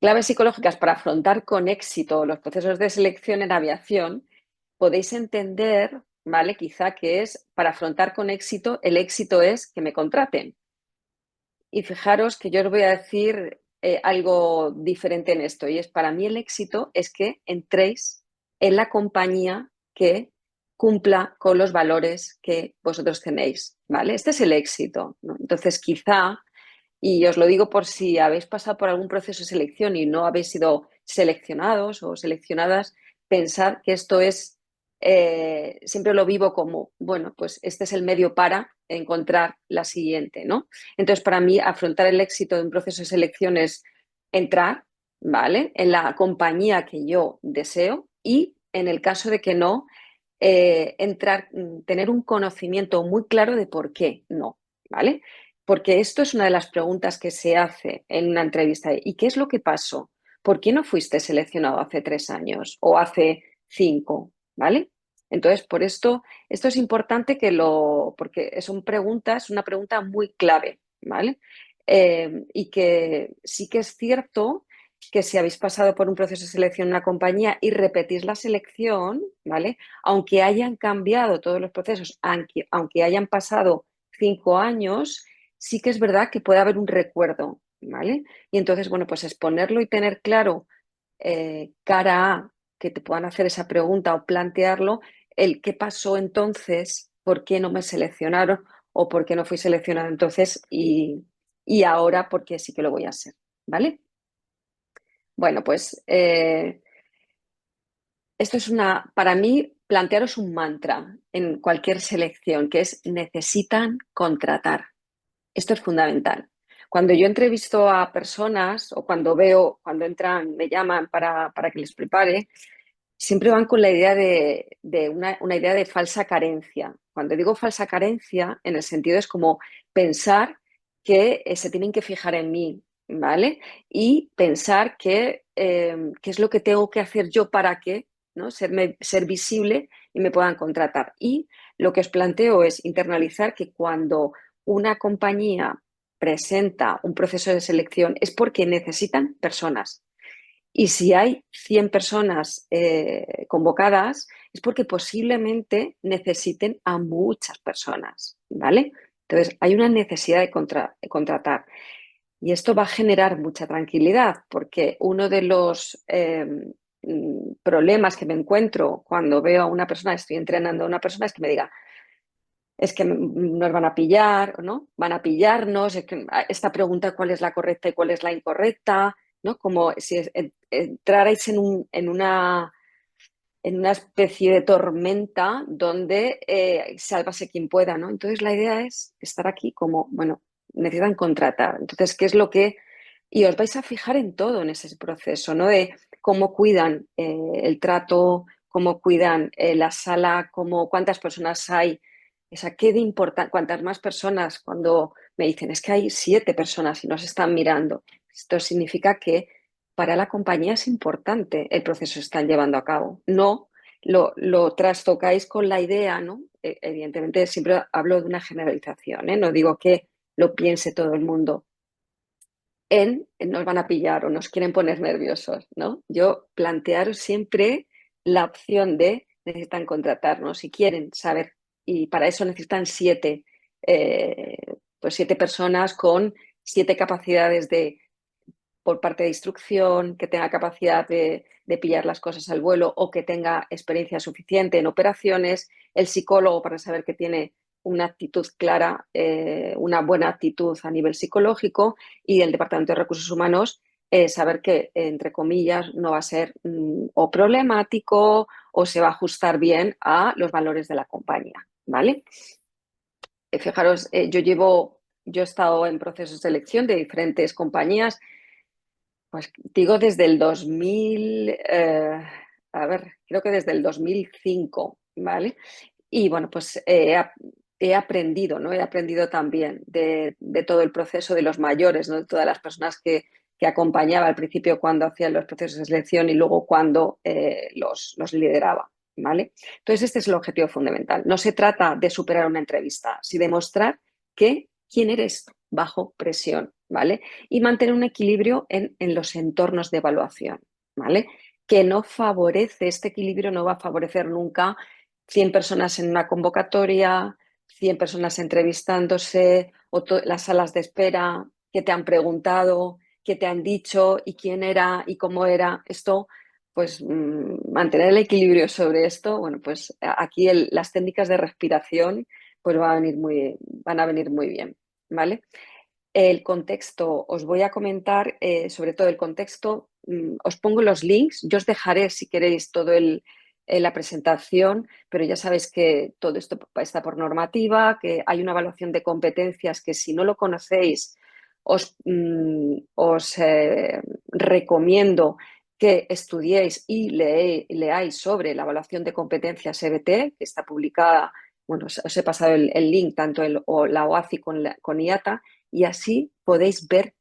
Claves psicológicas para afrontar con éxito los procesos de selección en aviación, podéis entender, ¿vale? Quizá que es para afrontar con éxito, el éxito es que me contraten. Y fijaros que yo os voy a decir algo diferente en esto, y es para mí el éxito es que entréis en la compañía que cumpla con los valores que vosotros tenéis, ¿vale? Este es el éxito, ¿no? Entonces, quizá, y os lo digo por si habéis pasado por algún proceso de selección y no habéis sido seleccionados o seleccionadas, pensad que esto es, siempre lo vivo como, bueno, pues este es el medio para encontrar la siguiente, ¿no? Entonces, para mí, afrontar el éxito de un proceso de selección es entrar, ¿vale? En la compañía que yo deseo y, en el caso de que no, entrar, tener un conocimiento muy claro de por qué no, ¿vale? Porque esto es una de las preguntas que se hace en una entrevista. ¿Y qué es lo que pasó? ¿Por qué no fuiste seleccionado hace 3 años o hace 5? ¿Vale? Entonces, por esto es importante porque son preguntas, una pregunta muy clave, ¿vale? Y que sí que es cierto que si habéis pasado por un proceso de selección en una compañía y repetís la selección, ¿vale? Aunque hayan cambiado todos los procesos, aunque hayan pasado 5 años, sí que es verdad que puede haber un recuerdo, ¿vale? Y entonces, bueno, pues exponerlo y tener claro cara a que te puedan hacer esa pregunta o plantearlo, el qué pasó entonces, por qué no me seleccionaron o por qué no fui seleccionado entonces y ahora por qué sí que lo voy a hacer, ¿vale? Bueno, pues esto es para mí, plantearos un mantra en cualquier selección, que es necesitan contratar. Esto es fundamental. Cuando yo entrevisto a personas o cuando entran, me llaman para que les prepare, siempre van con la idea de una idea de falsa carencia. Cuando digo falsa carencia, en el sentido es como pensar que se tienen que fijar en mí, ¿vale? Y pensar qué es lo que tengo que hacer yo para que, ¿no? Ser visible y me puedan contratar. Y lo que os planteo es internalizar que cuando una compañía presenta un proceso de selección es porque necesitan personas. Y si hay 100 personas convocadas, es porque posiblemente necesiten a muchas personas, ¿vale? Entonces, hay una necesidad de contratar. Y esto va a generar mucha tranquilidad, porque uno de los problemas que me encuentro cuando veo a una persona, estoy entrenando a una persona, es que me diga, es que nos van a pillar, ¿no? Van a pillarnos, es que esta pregunta cuál es la correcta y cuál es la incorrecta, ¿no? Como si entrarais en una especie de tormenta donde sálvase quien pueda, ¿no? Entonces la idea es estar aquí como, bueno, necesitan contratar. Entonces, ¿qué es lo que...? Y os vais a fijar en todo en ese proceso, ¿no? De cómo cuidan el trato, cómo cuidan la sala, cuántas personas hay. O sea, qué de importante, cuantas más personas cuando me dicen, es que hay 7 personas y nos están mirando. Esto significa que para la compañía es importante el proceso que están llevando a cabo. No lo trastocáis con la idea, ¿no? Evidentemente, siempre hablo de una generalización, ¿eh? No digo que lo piense todo el mundo en nos van a pillar o nos quieren poner nerviosos, ¿no? Yo plantearos siempre la opción de necesitan contratarnos si quieren saber, y para eso necesitan eh, pues 7 personas con 7 capacidades por parte de instrucción, que tenga capacidad de pillar las cosas al vuelo o que tenga experiencia suficiente en operaciones, el psicólogo para saber que tiene una actitud clara, una buena actitud a nivel psicológico y el Departamento de Recursos Humanos saber que, entre comillas, no va a ser o problemático o se va a ajustar bien a los valores de la compañía, ¿vale? Fijaros, yo he estado en procesos de selección de diferentes compañías pues digo desde el 2000, a ver, creo que desde el 2005, ¿vale? Y bueno, pues he aprendido, ¿no? He aprendido también de todo el proceso de los mayores, ¿no? De todas las personas que acompañaba al principio cuando hacían los procesos de selección y luego cuando los lideraba, ¿vale? Entonces este es el objetivo fundamental. No se trata de superar una entrevista, sino demostrar quién eres bajo presión, ¿vale? Y mantener un equilibrio en los entornos de evaluación, ¿vale? Que no favorece, este equilibrio no va a favorecer nunca 100 personas en una convocatoria, 100 personas entrevistándose, o las salas de espera que te han preguntado, que te han dicho y quién era y cómo era. Esto, pues mantener el equilibrio sobre esto, bueno, pues aquí las técnicas de respiración pues van a venir muy bien, ¿vale? El contexto, os voy a comentar sobre todo el contexto, os pongo los links, yo os dejaré si queréis todo la presentación, pero ya sabéis que todo esto está por normativa, que hay una evaluación de competencias que si no lo conocéis os recomiendo que estudiéis y leáis sobre la evaluación de competencias EBT, que está publicada, bueno, os he pasado el link, tanto la OACI con IATA, y así podéis ver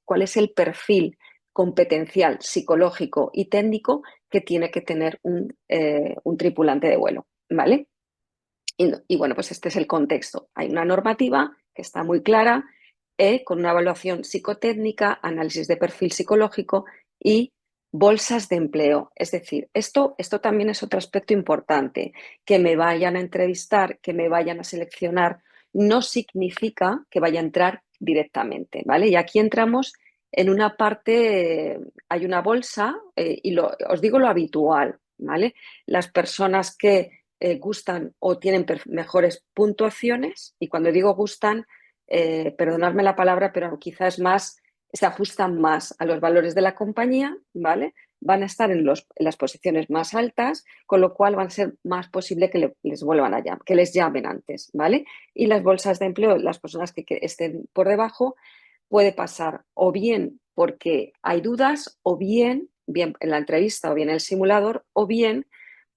cuál es el perfil competencial, psicológico y técnico que tiene que tener un tripulante de vuelo, ¿vale? Y bueno, pues este es el contexto. Hay una normativa que está muy clara, con una evaluación psicotécnica, análisis de perfil psicológico y bolsas de empleo. Es decir, esto también es otro aspecto importante. Que me vayan a entrevistar, que me vayan a seleccionar, no significa que vaya a entrar directamente, ¿vale? Y aquí entramos en una parte, hay una bolsa, y os digo lo habitual, ¿vale? Las personas que gustan o tienen mejores puntuaciones, y cuando digo gustan, perdonadme la palabra, pero quizás más, se ajustan más a los valores de la compañía, ¿vale? Van a estar en las posiciones más altas, con lo cual van a ser más posible que les vuelvan a llamar, que les llamen antes, ¿vale? Y las bolsas de empleo, las personas que estén por debajo, puede pasar o bien porque hay dudas, o bien en la entrevista, o bien en el simulador, o bien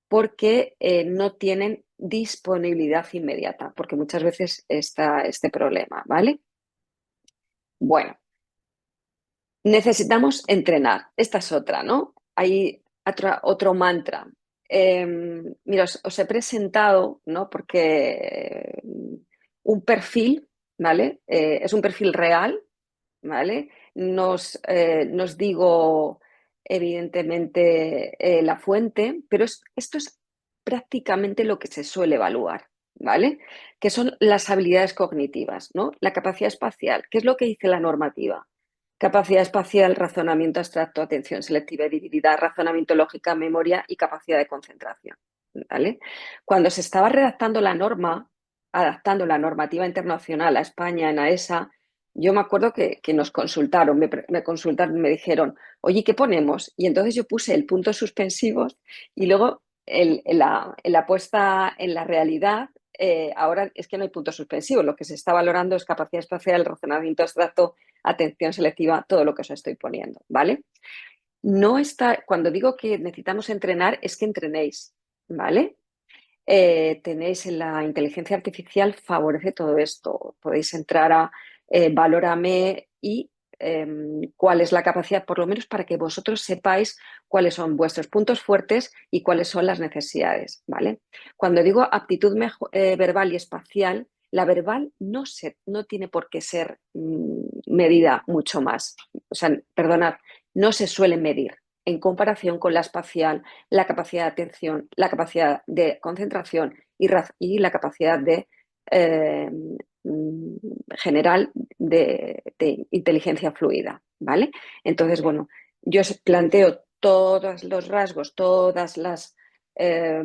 porque no tienen disponibilidad inmediata, porque muchas veces está este problema, ¿vale? Bueno, necesitamos entrenar. Esta es otra, ¿no? Hay otro mantra. Mira, os he presentado, ¿no? Porque un perfil, ¿vale? Es un perfil real, ¿vale? Nos digo, evidentemente, la fuente, pero esto es prácticamente lo que se suele evaluar, ¿vale? Que son las habilidades cognitivas, ¿no? La capacidad espacial. ¿Qué es lo que dice la normativa? Capacidad espacial, razonamiento abstracto, atención selectiva y dividida, razonamiento lógica, memoria y capacidad de concentración, ¿vale? Cuando se estaba redactando la norma, adaptando la normativa internacional a España en AESA, yo me acuerdo que nos consultaron, me consultaron y me dijeron, oye, ¿qué ponemos? Y entonces yo puse el puntos suspensivos, y luego en la puesta en la realidad, ahora es que no hay puntos suspensivos, lo que se está valorando es capacidad espacial, razonamiento abstracto, atención selectiva, todo lo que os estoy poniendo, ¿vale? No está, cuando digo que necesitamos entrenar, es que entrenéis, ¿vale? Tenéis en la inteligencia artificial, favorece todo esto. Podéis entrar a Valórame y cuál es la capacidad, por lo menos para que vosotros sepáis cuáles son vuestros puntos fuertes y cuáles son las necesidades, ¿vale? Cuando digo aptitud verbal y espacial, la verbal no tiene por qué ser medida mucho más. O sea, perdonad, no se suele medir en comparación con la espacial, la capacidad de atención, la capacidad de concentración y la capacidad de eh, general de inteligencia fluida, ¿vale? Entonces, bueno, yo os planteo todos los rasgos, eh,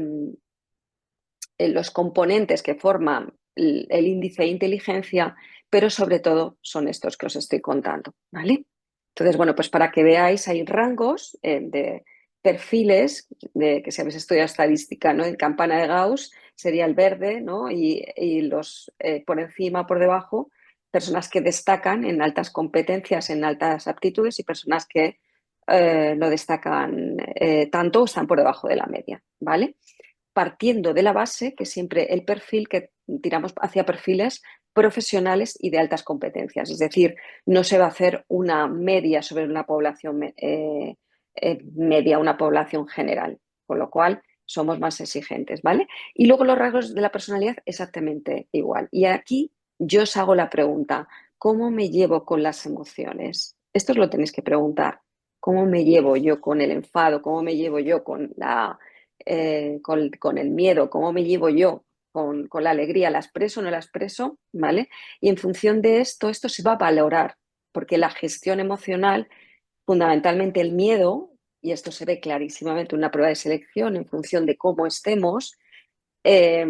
los componentes que forman el índice de inteligencia, pero sobre todo son estos que os estoy contando, ¿vale? Entonces, bueno, pues para que veáis, hay rangos de perfiles, que si habéis estudiado estadística, ¿no? En campana de Gauss sería el verde, ¿no? Y los por encima, por debajo, personas que destacan en altas competencias, en altas aptitudes, y personas que no destacan tanto o están por debajo de la media, ¿vale? Partiendo de la base que siempre el perfil que tiramos hacia perfiles profesionales y de altas competencias. Es decir, no se va a hacer una media sobre una población media, una población general, con lo cual somos más exigentes, ¿vale? Y luego los rasgos de la personalidad exactamente igual. Y aquí yo os hago la pregunta, ¿cómo me llevo con las emociones? Esto os lo tenéis que preguntar. ¿Cómo me llevo yo con el enfado? ¿Cómo me llevo yo con el miedo? ¿Cómo me llevo yo con la alegría? ¿La expreso o no la expreso? ¿Vale? Y en función de esto se va a valorar, porque la gestión emocional, fundamentalmente el miedo, y esto se ve clarísimamente en una prueba de selección en función de cómo estemos, eh,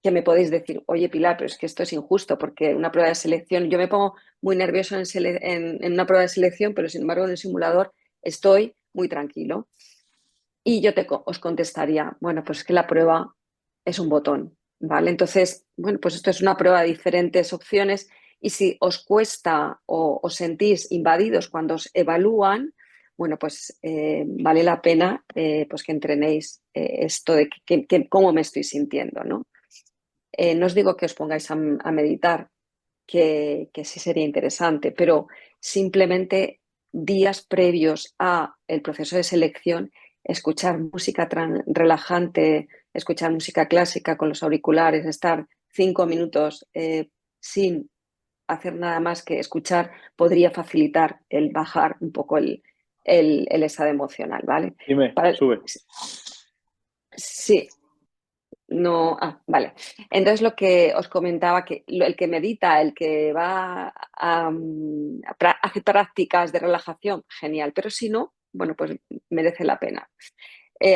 que me podéis decir, oye Pilar, pero es que esto es injusto, porque una prueba de selección, yo me pongo muy nervioso en una prueba de selección, pero sin embargo en el simulador estoy muy tranquilo. Y yo os contestaría, bueno, pues es que la prueba es un botón, ¿vale? Entonces, bueno, pues esto es una prueba de diferentes opciones y si os cuesta o os sentís invadidos cuando os evalúan, bueno, pues vale la pena pues que entrenéis esto de cómo me estoy sintiendo, ¿no? No os digo que os pongáis a meditar, que sí sería interesante, pero simplemente días previos a el proceso de selección, escuchar música relajante, escuchar música clásica con los auriculares, estar 5 minutos sin hacer nada más que escuchar, podría facilitar el bajar un poco el estado emocional, ¿vale? Dime, Para, sube. sí, no, vale. Entonces lo que os comentaba, que el que medita, el que va a hacer prácticas de relajación, genial, pero si no, bueno, pues merece la pena.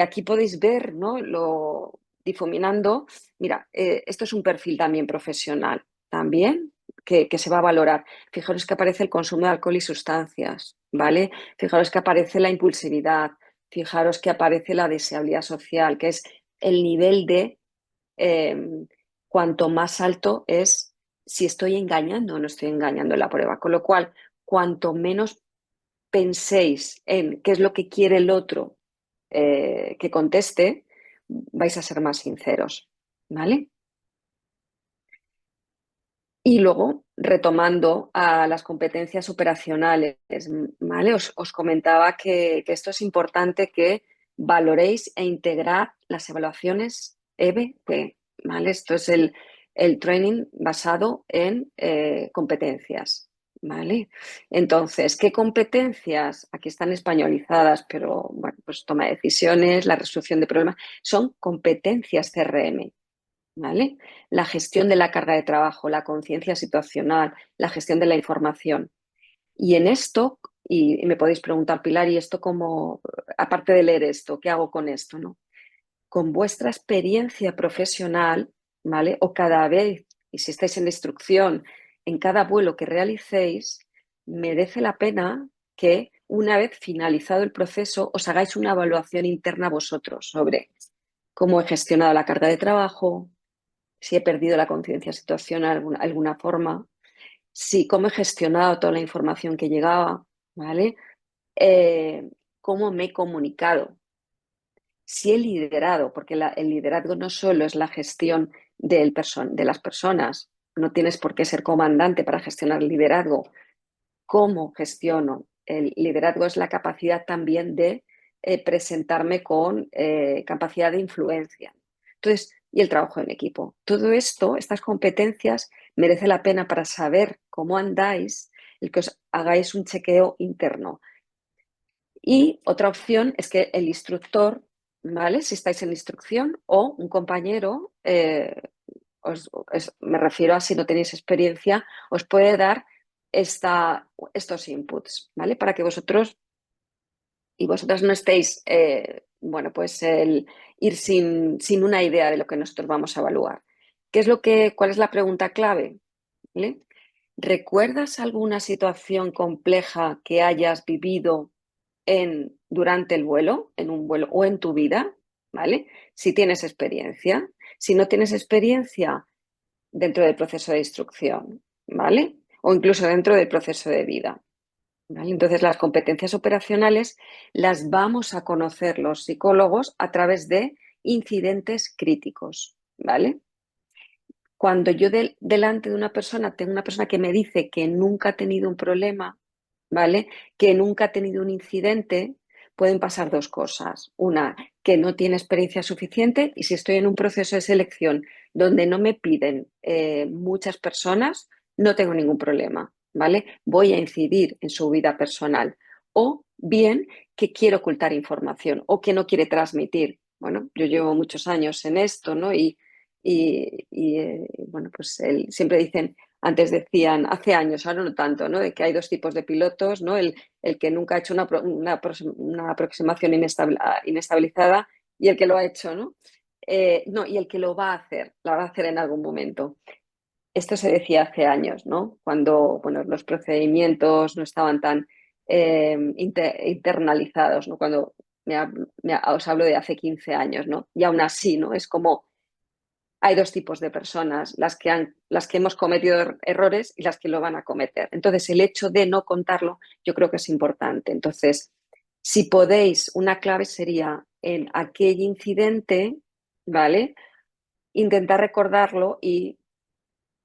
Aquí podéis ver, ¿no? Difuminando, mira, esto es un perfil también profesional, también, que se va a valorar. Fijaros que aparece el consumo de alcohol y sustancias, ¿vale? Fijaros que aparece la impulsividad, fijaros que aparece la deseabilidad social, que es el nivel de eh, cuanto más alto es si estoy engañando o no estoy engañando en la prueba. Con lo cual, cuanto menos penséis en qué es lo que quiere el otro que conteste, vais a ser más sinceros, ¿vale? Y luego, retomando a las competencias operacionales, ¿vale? Os comentaba que esto es importante que valoréis e integrar las evaluaciones EBT, ¿vale? Esto es el training basado en competencias, ¿vale? Entonces, ¿qué competencias? Aquí están españolizadas, pero bueno, pues toma de decisiones, la resolución de problemas, son competencias CRM. ¿Vale? La gestión de la carga de trabajo, la conciencia situacional, la gestión de la información. Y en esto, y me podéis preguntar, Pilar, ¿y esto cómo, aparte de leer esto, qué hago con esto, no? Con vuestra experiencia profesional, ¿vale? O cada vez, y si estáis en instrucción, en cada vuelo que realicéis, merece la pena que una vez finalizado el proceso os hagáis una evaluación interna vosotros sobre cómo he gestionado la carga de trabajo, si he perdido la conciencia situacional de alguna forma, si cómo he gestionado toda la información que llegaba, ¿vale? Eh, cómo me he comunicado, si he liderado, porque el liderazgo no solo es la gestión de las personas, no tienes por qué ser comandante para gestionar el liderazgo. ¿Cómo gestiono? El liderazgo es la capacidad también de presentarme con capacidad de influencia. Entonces, y el trabajo en equipo. Todo esto, estas competencias, merece la pena para saber cómo andáis, el que os hagáis un chequeo interno. Y otra opción es que el instructor, ¿vale? Si estáis en instrucción o un compañero, me refiero a si no tenéis experiencia, os puede dar estos inputs, ¿vale? Para que vosotros y vosotras no estéis, bueno, pues el ir sin una idea de lo que nosotros vamos a evaluar. ¿Cuál es la pregunta clave? ¿Vale? ¿Recuerdas alguna situación compleja que hayas vivido durante el vuelo, en un vuelo o en tu vida? ¿Vale? Si tienes experiencia. Si no tienes experiencia, dentro del proceso de instrucción, ¿vale? O incluso dentro del proceso de vida. ¿Vale? Entonces, las competencias operacionales las vamos a conocer los psicólogos a través de incidentes críticos, ¿vale? Cuando yo delante de una persona tengo una persona que me dice que nunca ha tenido un problema, ¿vale? Que nunca ha tenido un incidente, pueden pasar dos cosas. Una, que no tiene experiencia suficiente y si estoy en un proceso de selección donde no me piden muchas personas, no tengo ningún problema, ¿vale? Voy a incidir en su vida personal. O bien que quiere ocultar información o que no quiere transmitir. Bueno, yo llevo muchos años en esto, ¿no? Bueno, pues siempre dicen, antes decían, hace años, ahora no tanto, ¿no? De que hay dos tipos de pilotos, ¿no? El que nunca ha hecho una aproximación inestabilizada y el que lo ha hecho, ¿no? No, y el que lo va a hacer, la va a hacer en algún momento. Esto se decía hace años, ¿no? Cuando, bueno, los procedimientos no estaban tan internalizados, ¿no? Cuando os hablo de hace 15 años, ¿no? Y aún así, ¿no? Es como hay dos tipos de personas, las que hemos cometido errores y las que lo van a cometer. Entonces, el hecho de no contarlo, yo creo que es importante. Entonces, si podéis, una clave sería en aquel incidente, ¿vale? Intentar recordarlo y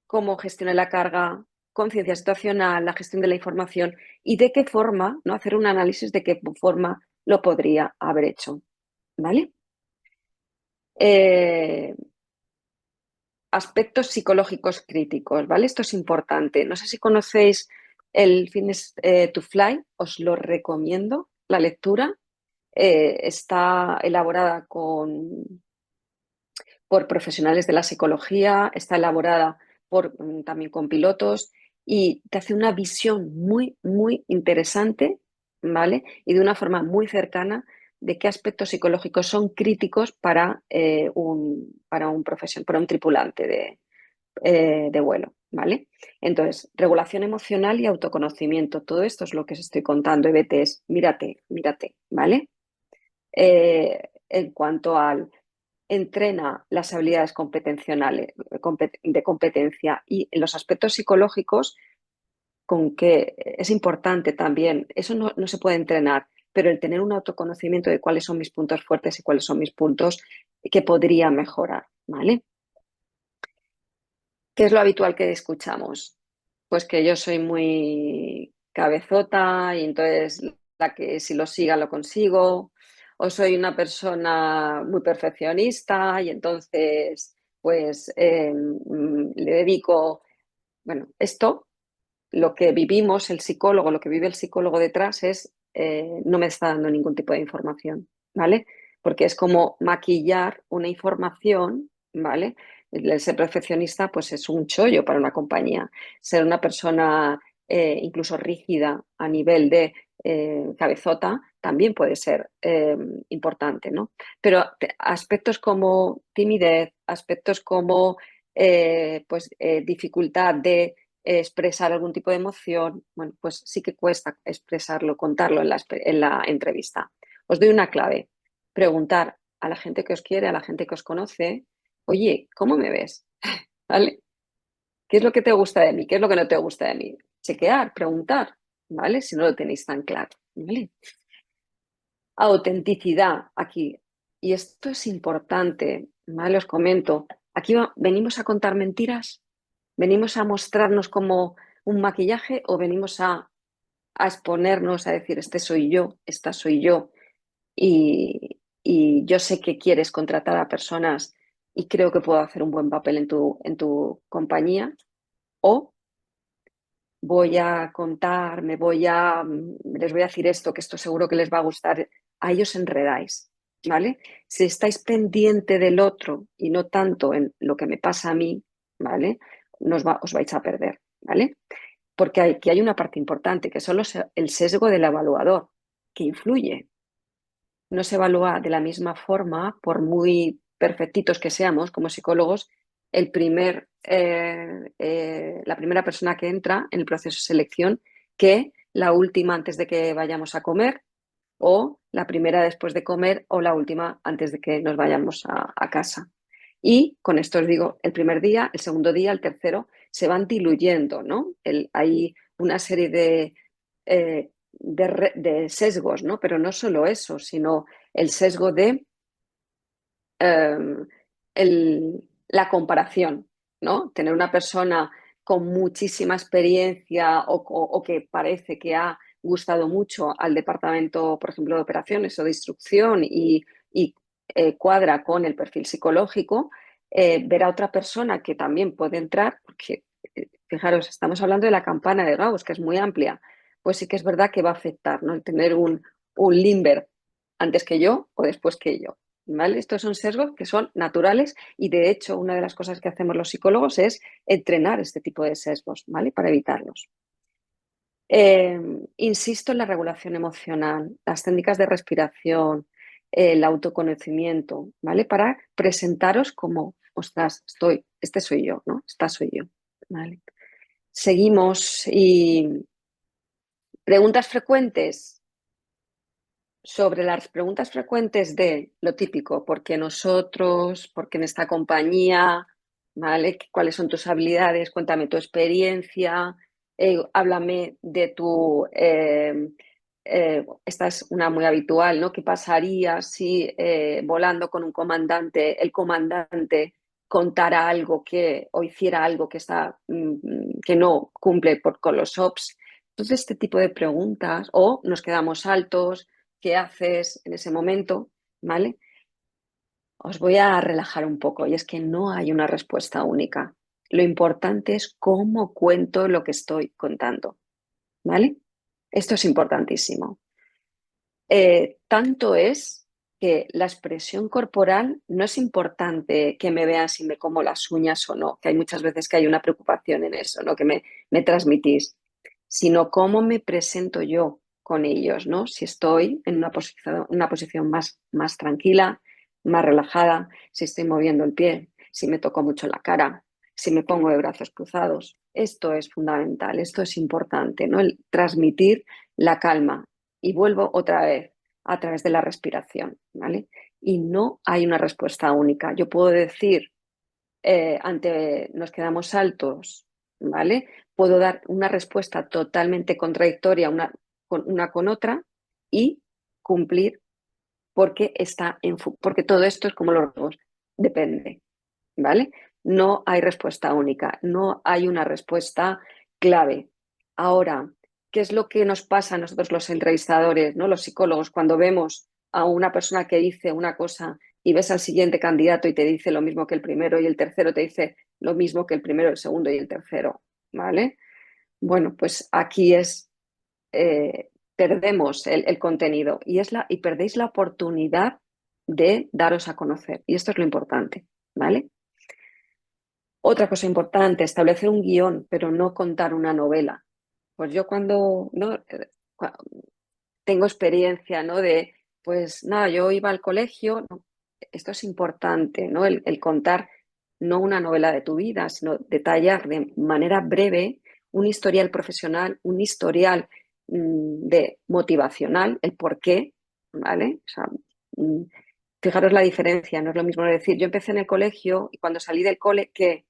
cómo gestionar la carga, conciencia situacional, la gestión de la información y de qué forma, ¿no? Hacer un análisis de qué forma lo podría haber hecho, ¿vale? Eh, Aspectos psicológicos críticos, ¿vale? Esto es importante. No sé si conocéis el Fitness to Fly, os lo recomiendo, la lectura. Está elaborada por profesionales de la psicología, está elaborada también con pilotos y te hace una visión muy, muy interesante, ¿vale? Y de una forma muy cercana de qué aspectos psicológicos son críticos para un tripulante de vuelo, ¿vale? Entonces, regulación emocional y autoconocimiento, todo esto es lo que os estoy contando, EBTs, mírate, mírate, ¿vale? En cuanto al entrena las habilidades competenciales, de competencia y en los aspectos psicológicos, con que es importante también, eso no se puede entrenar, pero el tener un autoconocimiento de cuáles son mis puntos fuertes y cuáles son mis puntos que podría mejorar, ¿vale? ¿Qué es lo habitual que escuchamos? Pues que yo soy muy cabezota y entonces la que si lo siga lo consigo, o soy una persona muy perfeccionista y entonces pues le dedico, bueno, esto, lo que vivimos el psicólogo, lo que vive el psicólogo detrás es, no me está dando ningún tipo de información, ¿vale? Porque es como maquillar una información, ¿vale? El ser perfeccionista, pues es un chollo para una compañía. Ser una persona incluso rígida a nivel de cabezota también puede ser importante, ¿no? Pero aspectos como timidez, aspectos como dificultad de expresar algún tipo de emoción, bueno, pues sí que cuesta expresarlo, contarlo en la entrevista. Os doy una clave. Preguntar a la gente que os quiere, a la gente que os conoce, oye, ¿cómo me ves? ¿Vale? ¿Qué es lo que te gusta de mí? ¿Qué es lo que no te gusta de mí? Chequear, preguntar, ¿vale? Si no lo tenéis tan claro, ¿vale? Autenticidad aquí. Y esto es importante, ¿vale? Os comento. Aquí venimos a contar mentiras, venimos a mostrarnos como un maquillaje o venimos a exponernos, a decir, este soy yo, esta soy yo, y yo sé que quieres contratar a personas y creo que puedo hacer un buen papel en tu compañía, o voy a contar, les voy a decir esto, que esto seguro que les va a gustar, a ellos enredáis, ¿vale? Si estáis pendiente del otro y no tanto en lo que me pasa a mí, ¿vale? Os vais a perder, ¿vale? Porque aquí hay una parte importante, que solo es el sesgo del evaluador, que influye. No se evalúa de la misma forma, por muy perfectitos que seamos como psicólogos, la primera persona que entra en el proceso de selección que la última antes de que vayamos a comer o la primera después de comer o la última antes de que nos vayamos a casa. Y con esto os digo, el primer día, el segundo día, el tercero, se van diluyendo, ¿no? Hay una serie de sesgos, ¿no? Pero no solo eso, sino el sesgo de eh, la comparación, ¿no? Tener una persona con muchísima experiencia o que parece que ha gustado mucho al departamento, por ejemplo, de operaciones o de instrucción y cuadra con el perfil psicológico, ver a otra persona que también puede entrar, porque fijaros, estamos hablando de la campana de Gauss, que es muy amplia, pues sí que es verdad que va a afectar, ¿no? El tener un limber antes que yo o después que yo, ¿vale? Estos son sesgos que son naturales y de hecho una de las cosas que hacemos los psicólogos es entrenar este tipo de sesgos, ¿vale? Para evitarlos. Insisto en la regulación emocional, las técnicas de respiración, el autoconocimiento, ¿vale? Para presentaros como, ostras, este soy yo, ¿no? Esta soy yo, ¿vale? Seguimos y preguntas frecuentes. Sobre las preguntas frecuentes de lo típico, ¿por qué nosotros? ¿Por qué en esta compañía? ¿Vale? ¿Cuáles son tus habilidades? Cuéntame tu experiencia. Háblame de esta es una muy habitual, ¿no? ¿Qué pasaría si volando con un comandante, el comandante contara algo o hiciera algo que no cumple con los OPS? Entonces, este tipo de preguntas, o nos quedamos altos, qué haces en ese momento, ¿vale? Os voy a relajar un poco y es que no hay una respuesta única. Lo importante es cómo cuento lo que estoy contando, ¿vale? Esto es importantísimo. Tanto es que la expresión corporal no es importante que me vean si me como las uñas o no, que hay muchas veces que hay una preocupación en eso, ¿no? Que me transmitís, sino cómo me presento yo con ellos, ¿no? Si estoy en una posición más tranquila, más relajada, si estoy moviendo el pie, si me toco mucho la cara, si me pongo de brazos cruzados. Esto es fundamental, esto es importante, ¿no? El transmitir la calma. Y vuelvo otra vez a través de la respiración, ¿vale? Y no hay una respuesta única. Yo puedo decir, nos quedamos altos, ¿vale? Puedo dar una respuesta totalmente contradictoria una con otra y cumplir porque todo esto es como los robos, depende, ¿vale? No hay respuesta única, no hay una respuesta clave. Ahora, ¿qué es lo que nos pasa a nosotros los entrevistadores, ¿no? Los psicólogos, cuando vemos a una persona que dice una cosa y ves al siguiente candidato y te dice lo mismo que el primero y el tercero te dice lo mismo que el primero, el segundo y el tercero, ¿vale? Bueno, pues aquí perdemos el contenido y perdéis la oportunidad de daros a conocer. Y esto es lo importante, ¿vale? Otra cosa importante, establecer un guión, pero no contar una novela. Pues yo cuando no tengo experiencia, ¿no? Pues nada, yo iba al colegio, no, esto es importante, ¿no? El contar no una novela de tu vida, sino detallar de manera breve un historial profesional, un historial de motivacional, el por qué, ¿vale? O sea, mm, fijaros la diferencia, no es lo mismo decir, yo empecé en el colegio y cuando salí del cole, ¿qué?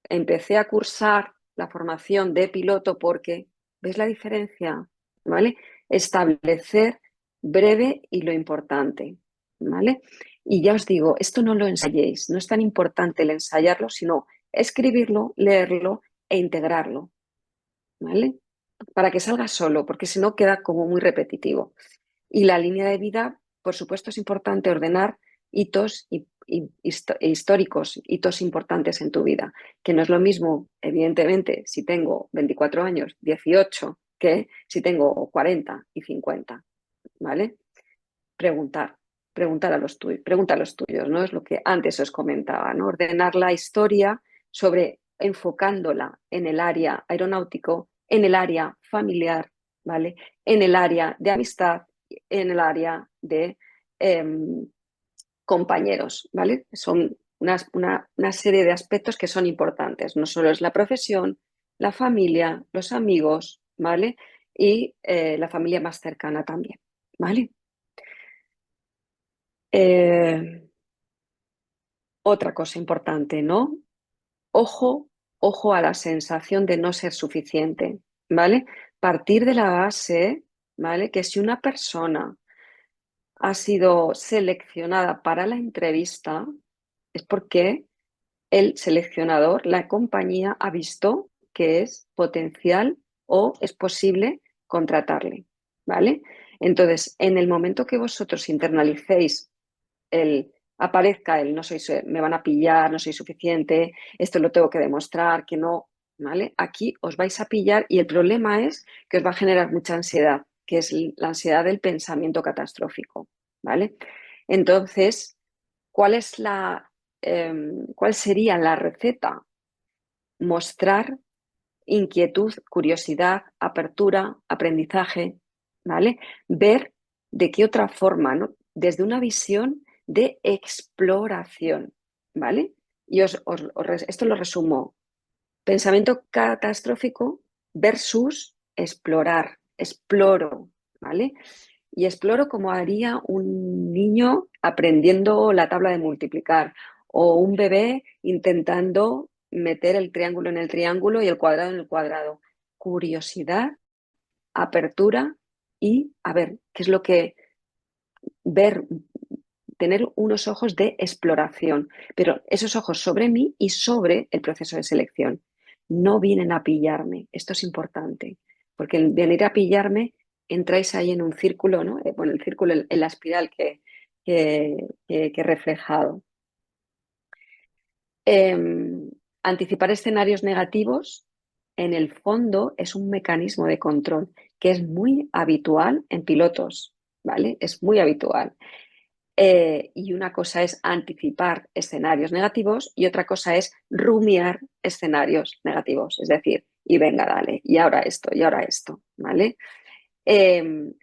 Empecé a cursar la formación de piloto porque, ¿ves la diferencia? ¿Vale? Establecer breve y lo importante, ¿vale? Y ya os digo, esto no lo ensayéis, no es tan importante el ensayarlo, sino escribirlo, leerlo e integrarlo, ¿vale? Para que salga solo, porque si no queda como muy repetitivo. Y la línea de vida, por supuesto, es importante ordenar hitos históricos, hitos importantes en tu vida, que no es lo mismo, evidentemente, si tengo 24 años, 18, que si tengo 40 y 50, ¿vale? Preguntar, pregunta a los tuyos, ¿no? Es lo que antes os comentaba, ¿no? Ordenar la historia enfocándola en el área aeronáutico, en el área familiar, ¿vale? En el área de amistad, en el área de eh, compañeros, ¿vale? Son una serie de aspectos que son importantes. No solo es la profesión, la familia, los amigos, ¿vale? Y la familia más cercana también, ¿vale? Eh, Otra cosa importante, ¿no? Ojo, ojo a la sensación de no ser suficiente, ¿vale? Partir de la base, ¿vale? Que si una persona ha sido seleccionada para la entrevista, es porque el seleccionador, la compañía, ha visto que es potencial o es posible contratarle, ¿vale? Entonces, en el momento que vosotros internalicéis aparezca me van a pillar, no soy suficiente, esto lo tengo que demostrar, que no, ¿vale? Aquí os vais a pillar y el problema es que os va a generar mucha ansiedad, que es la ansiedad del pensamiento catastrófico, ¿vale? Entonces, ¿cuál es cuál sería la receta? Mostrar inquietud, curiosidad, apertura, aprendizaje, ¿vale? Ver de qué otra forma, ¿no? Desde una visión de exploración, ¿vale? Y esto lo resumo. Pensamiento catastrófico versus explorar. Exploro, ¿vale? Y exploro como haría un niño aprendiendo la tabla de multiplicar o un bebé intentando meter el triángulo en el triángulo y el cuadrado en el cuadrado. Curiosidad, apertura y a ver qué es lo que ver, tener unos ojos de exploración, pero esos ojos sobre mí y sobre el proceso de selección. No vienen a pillarme, esto es importante, porque el venir a pillarme entráis ahí en un círculo, ¿no? Bueno, el círculo, en la espiral que he reflejado. Anticipar escenarios negativos, en el fondo, es un mecanismo de control que es muy habitual en pilotos, ¿vale? Es muy habitual. Y una cosa es anticipar escenarios negativos y otra cosa es rumiar escenarios negativos. Es decir, y venga, dale, y ahora esto, ¿vale? Eh,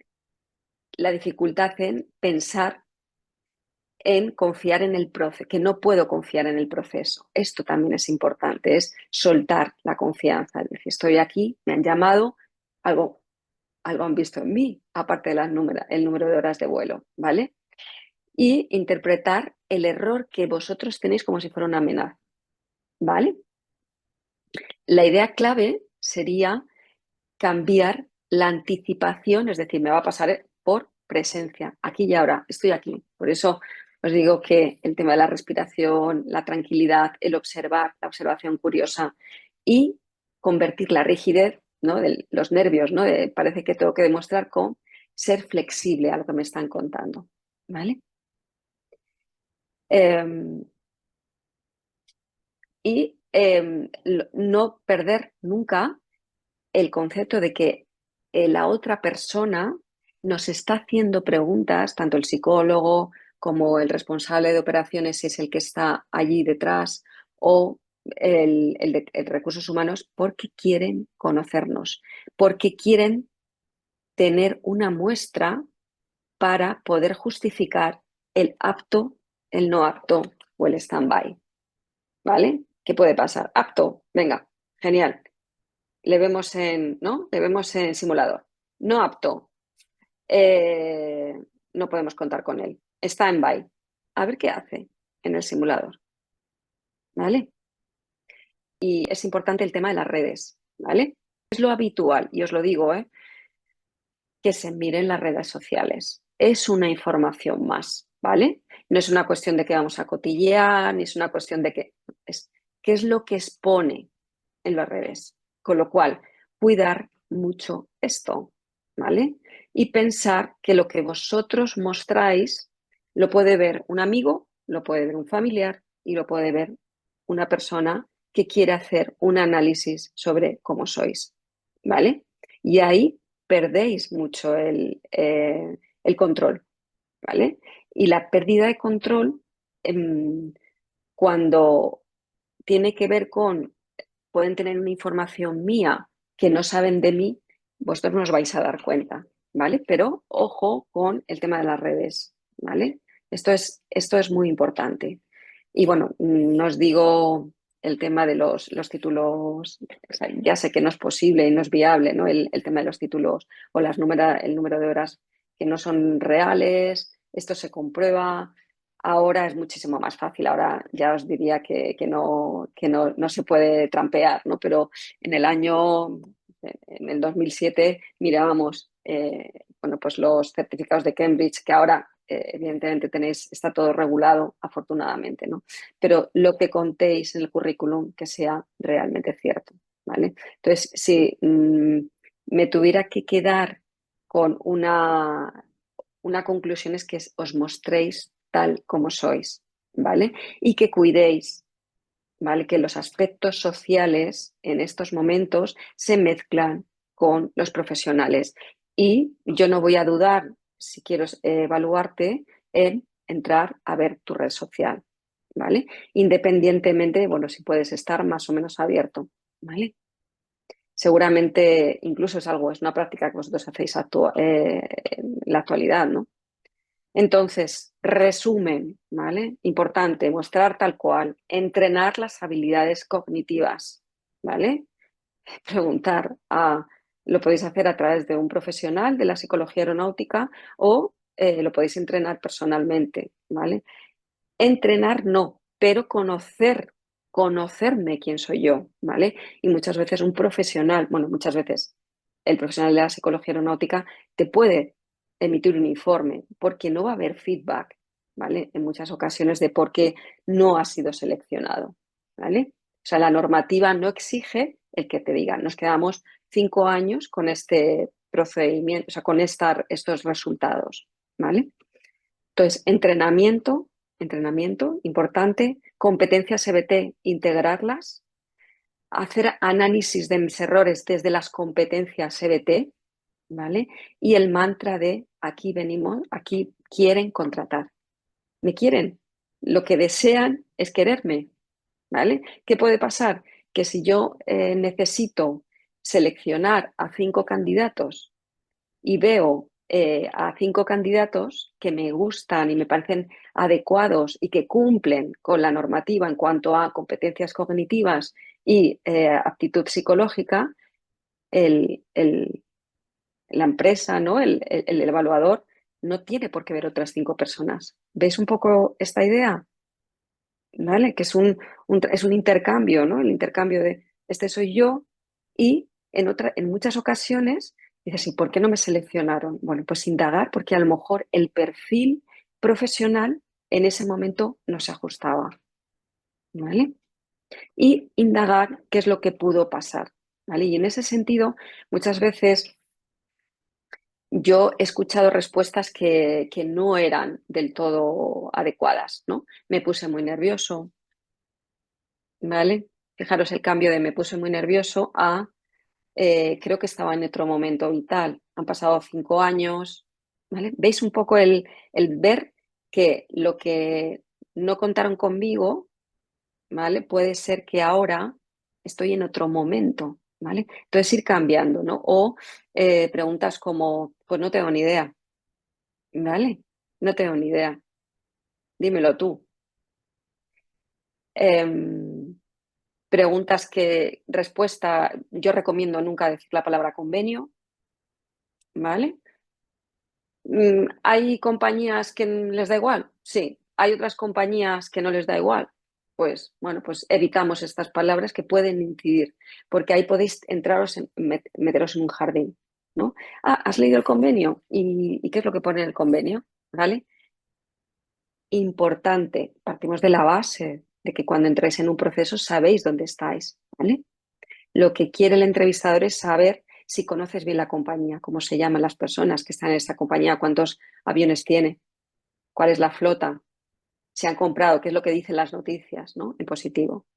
la dificultad en pensar en confiar en el proceso, que no puedo confiar en el proceso. Esto también es importante, es soltar la confianza. Es decir, estoy aquí, me han llamado, algo, algo han visto en mí, aparte de el número de horas de vuelo, ¿vale? Y interpretar el error que vosotros tenéis como si fuera una amenaza, ¿vale? La idea clave sería cambiar la anticipación, es decir, me va a pasar por presencia, aquí y ahora, estoy aquí. Por eso os digo que el tema de la respiración, la tranquilidad, el observar, la observación curiosa y convertir la rigidez, ¿no? De los nervios, ¿no? Parece que tengo que demostrar con ser flexible a lo que me están contando, ¿vale? Eh, y no perder nunca el concepto de que la otra persona nos está haciendo preguntas, tanto el psicólogo como el responsable de operaciones, si es el que está allí detrás, o el recursos humanos, porque quieren conocernos, porque quieren tener una muestra para poder justificar el apto, el no apto o el stand-by. ¿Vale? ¿Qué puede pasar? Apto, venga, genial. Le vemos ¿no? Le vemos en simulador. No apto, eh, no podemos contar con él. Está en by. A ver qué hace en el simulador, ¿vale? Y es importante el tema de las redes, ¿vale? Es lo habitual, y os lo digo, que se miren las redes sociales. Es una información más, ¿vale? No es una cuestión de que vamos a cotillear, ni es una cuestión de que... ¿Qué es lo que expone en las redes? Con lo cual, cuidar mucho esto, ¿vale? Y pensar que lo que vosotros mostráis lo puede ver un amigo, lo puede ver un familiar y lo puede ver una persona que quiere hacer un análisis sobre cómo sois, ¿vale? Y ahí perdéis mucho el control, ¿vale? Y la pérdida de control, cuando tiene que ver con, pueden tener una información mía que no saben de mí, vosotros no os vais a dar cuenta, ¿vale? Pero ojo con el tema de las redes, ¿vale? Esto es muy importante. Y bueno, no os digo el tema de los títulos, o sea, ya sé que no es posible y no es viable, ¿no? El tema de los títulos o el número de horas que no son reales, esto se comprueba. Ahora es muchísimo más fácil, ahora ya os diría no se puede trampear, ¿no? Pero en en el 2007 mirábamos, bueno, pues los certificados de Cambridge, que ahora evidentemente está todo regulado, afortunadamente, ¿no? Pero lo que contéis en el currículum que sea realmente cierto, ¿vale? Entonces, si me tuviera que quedar con una conclusión es que os mostréis tal como sois, ¿vale? Y que cuidéis. ¿vale? Que los aspectos sociales en estos momentos se mezclan con los profesionales. Y yo no voy a dudar, si quiero evaluarte, en entrar a ver tu red social, ¿vale? Independientemente, bueno, si puedes estar más o menos abierto, ¿vale? Seguramente incluso es una práctica que vosotros hacéis en la actualidad, ¿no? Entonces, resumen, ¿vale? Importante, mostrar tal cual, entrenar las habilidades cognitivas, ¿vale? Preguntar lo podéis hacer a través de un profesional de la psicología aeronáutica o lo podéis entrenar personalmente, ¿vale? Entrenar no, pero conocerme quién soy yo, ¿vale? Y muchas veces un profesional, bueno, muchas veces el profesional de la psicología aeronáutica te puede emitir un informe porque no va a haber feedback, ¿vale? En muchas ocasiones de por qué no ha sido seleccionado, ¿vale? O sea, la normativa no exige el que te diga, nos quedamos 5 años con este procedimiento, o sea, con estos resultados, ¿vale? Entonces, entrenamiento importante, competencias CBT, integrarlas, hacer análisis de mis errores desde las competencias CBT, ¿vale? Y el mantra de aquí venimos, aquí quieren contratar, me quieren, lo que desean es quererme, ¿vale? ¿Qué puede pasar? Que si yo necesito seleccionar a 5 candidatos y veo a 5 candidatos que me gustan y me parecen adecuados y que cumplen con la normativa en cuanto a competencias cognitivas y aptitud psicológica, el, el, la empresa, ¿no? El evaluador, no tiene por qué ver otras 5 personas. ¿Veis un poco esta idea? ¿Vale? Que es un intercambio, ¿no? El intercambio de este soy yo y en muchas ocasiones dices, ¿y por qué no me seleccionaron? Bueno, pues indagar porque a lo mejor el perfil profesional en ese momento no se ajustaba, ¿vale? Y indagar qué es lo que pudo pasar, ¿vale? Y en ese sentido, muchas veces yo he escuchado respuestas que no eran del todo adecuadas, ¿no? Me puse muy nervioso, ¿vale? Fijaros el cambio de me puse muy nervioso a creo que estaba en otro momento vital. Han pasado 5 años, ¿vale? ¿Veis un poco el ver que lo que no contaron conmigo, ¿vale? Puede ser que ahora estoy en otro momento, ¿vale? Entonces ir cambiando, ¿no? O preguntas como, pues no tengo ni idea, ¿vale? No tengo ni idea, dímelo tú. Em, Preguntas respuesta, yo recomiendo nunca decir la palabra convenio, ¿vale? ¿Hay compañías que les da igual? Sí. ¿Hay otras compañías que no les da igual? Pues bueno, pues evitamos estas palabras que pueden incidir, porque ahí podéis meteros en un jardín, ¿no? Ah, ¿has leído el convenio? ¿Y qué es lo que pone en el convenio? ¿Vale? Importante, partimos de la base de que cuando entréis en un proceso sabéis dónde estáis, ¿vale? Lo que quiere el entrevistador es saber si conoces bien la compañía, cómo se llaman las personas que están en esa compañía, cuántos aviones tiene, cuál es la flota, se han comprado, qué es lo que dicen las noticias, ¿no? En positivo.